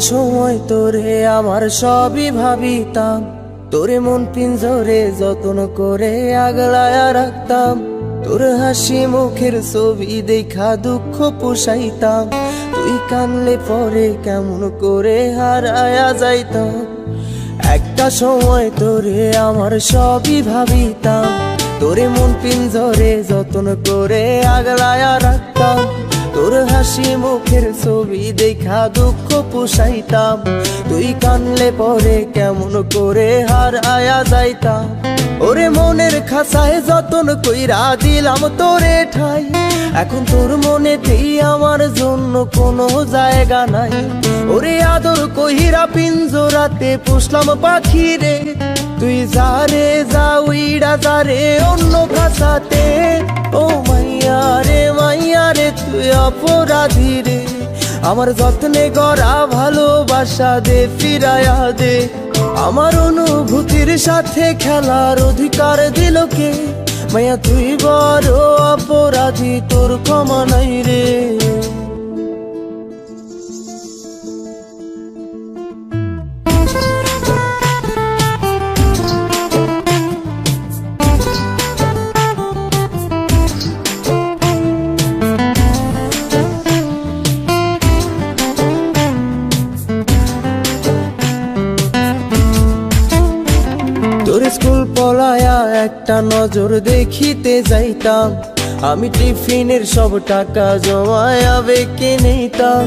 সময় তোরে আমার সবই ভাবিতাম, তোরে মন পিঞ্জরে যত্ন করে আগলায়া রাখতাম। তোর হাসি মুখের ছবি দেখা দুঃখ পোষাইতাম, তুই কানলে পরে কেমন করে হারায়া যাইতাম। একটা সময় তোরে আমার সবই ভাবিতাম, তোরে মন পিঞ্জরে যত্ন করে আগলায়া রাখতাম। তোর হাসি মুখের ছবি দেখা দুঃখ পোষাইতাম, তুই কানলে পরে কেমন করে হারায়া যাইতাম। ওরে মনের খাঁচায় যতন কইরা দিলাম তোরে ঠাই, এখন তোর মনেতেই আমার জন্য কোনো জায়গা নাই। ওরে আদর কইরা পিঞ্জরাতে পুষলাম পাখি রে, তুই যারে যা উইড়া যারে অন্য খাঁচাতে। ও মাইয়া রে তুই অপরাধী রে, আমার যত্নে গড়া ভালোবাসা দে ফিরায়া দে। আমার অনুভূতির সাথে খেলার অধিকার দিল কে? মাইয়া তুই বড় অপরাধী, তোর ক্ষমা নাই রে। তোর স্কুল পলায়া একটা নজর দেখিতে যাইতাম, আমি টিফিনের সব টাকা জমায়া বেঁকে নিতাম।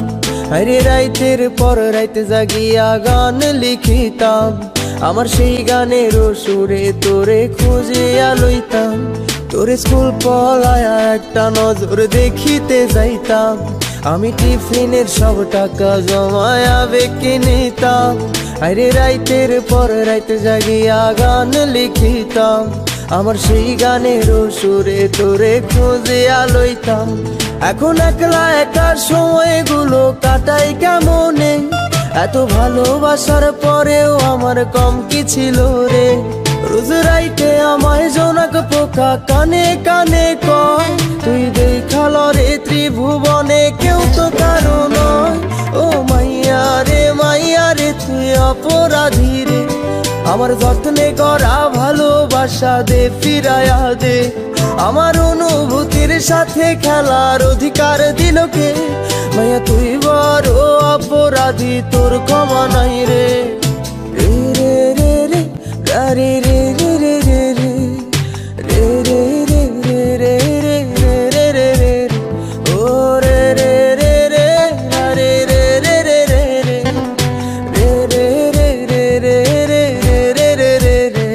আরে রাইতের পর রাইতে জাগিয়া গান লিখিতাম, আমার সেই গানের সুরে তোরে খুঁজিয়া লইতাম। তোর স্কুল পলায়া একটা নজর দেখিতে যাইতাম, আমি টিফিনের সব টাকা জমায়া বেঁকে নিতাম। আরে রাইতের পর রাইতে জাগিয়া গান লিখিতাম, আমার সেই গানের সুরে তোরে খুঁজিয়া লইতাম। এখন একলা একা সময়গুলো কাটাই কেমনে, এত ভালোবাসার পরেও আমার কম কি ছিল রে। রোজ রাইতে আমায় জোনাক পোকা কানে কানে কয়, তুই দেখাল রে ত্রিভুবনে কেউ তো কারো নয়। ও মাইয়া রে তুই অপরাধী রে, আমার যত্নে গড়া ভালোবাসা দে ফিরায়া দে। আমার অনুভূতির সাথে খেলার অধিকার দিল কে? মাইয়া তুই বড় অপরাধী, তোর ক্ষমা নাই রে। রে রে রে রে রে রে রে রে রে রে রে রে রে রে রে রে রে ও রে রে রে রে রে রে রে রে রে রে রে রে রে রে রে রে রে।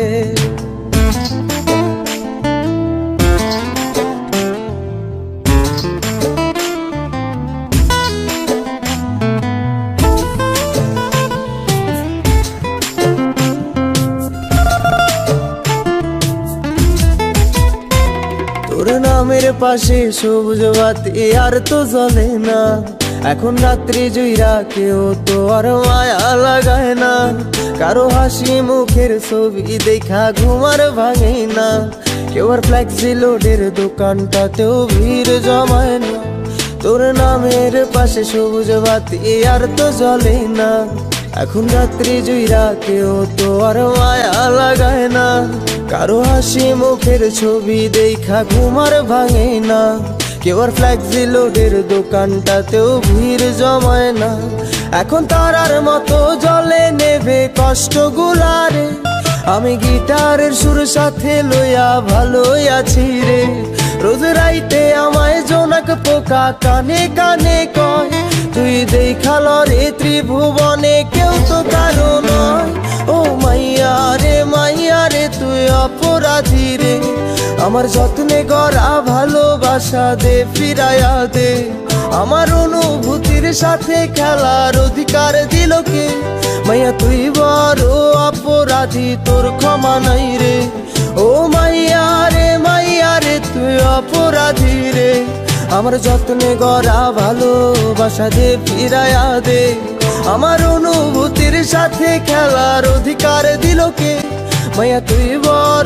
তোর নামের পাশে সবুজ বাতি আর তো জ্বলে না, এখন রাত্রি জুইরা কেউ তো আর মায়া লাগায় না। কারো হাসি মুখের ছবি দেখা ঘুমার ভাঙে না, কেউ আর ফ্লেক্সি লোডের দোকানটাতেও ভিড় জমায় না। তোর নামের পাশে সবুজ বাতি আর তো জ্বলে না, এখন রাত্রি জুইরা কেউ তো আর মায়া লাগায় না। কারো হাসি মুখের ছবি দেখা ঘুমার ভাঙে না, কেউ আর ফ্লেক্সি লোডের দোকানটাতেও ভিড় জমায় না। এখন তারার মতো জলে নেবে কষ্ট গুলারে, আমি গিটারের সুর সাথে লইয়া ভালোই আছি রে। রোজ রাইতে আমায় জোনাক পোকা কানে কানে কয়, তুই দেখাল রে ত্রিভুবনে কেউ তো কারো নয়। ও মাইয়া রে তুই অপরাধী রে, আমার যত্নে গড়া ভালোবাসা দে ফিরায়া দে। আমার অনুভূতির সাথে খেলার অধিকার দিল কে? মাইয়া তুই বড় অপরাধী, তোর ক্ষমা নাই রে। ও মাইয়া রে তুই অপরাধী রে, আমার যত্নে গড়া ভালোবাসা দে ফিরায়া দে। আমার অনুভূতির সাথে খেলার অধিকার দিল কে? মাইয়া তুই বড়